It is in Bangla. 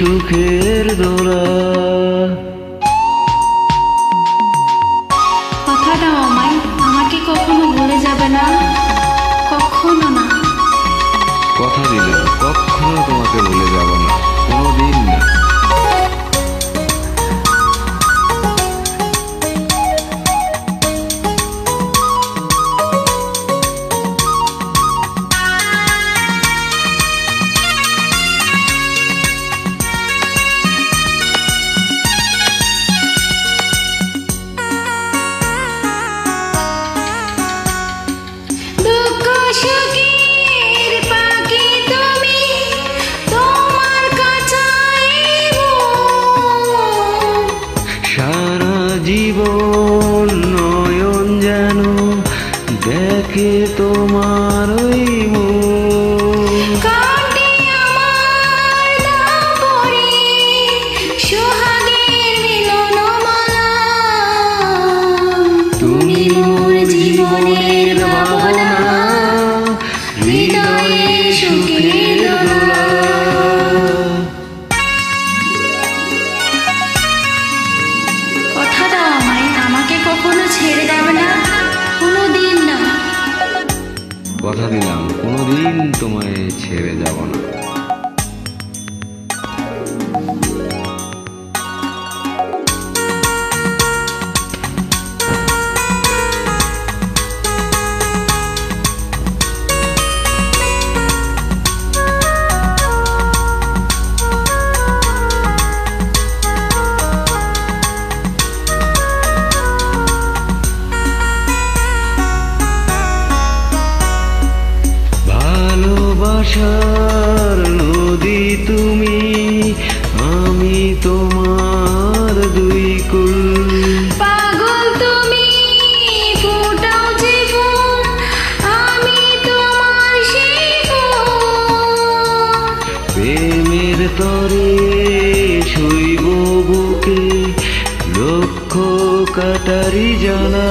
সুখের দোলা। কথা দাও আমায়, আমাকে কখনো ভুলে যাবে না, কখনো না। কথা দিলাম কখনো তোমাকে ভুলে যাব না, কোনোদিন না। সারা জীবন নয়ন যেন দেখে তোমার ওই মুখ। তুমি মোর জীবনের ভাবনা, হৃদয়ে সুখের দোলা। কথা দাও আমায়, আমাকে কখনো ছেড়ে দেবে না, কোনোদিন না। কথা দিলাম কোনোদিন তোমায় ছেড়ে যাব না। ভালোবাসার নদী তুমি, আমি তোমার দুই কুল। পাগল তুমি, ফোটাও যে ফুল, আমি তোমার সেই ফুল। প্রেমের তরে শৈব বুকে লক্ষ কাটারি জ্বালা।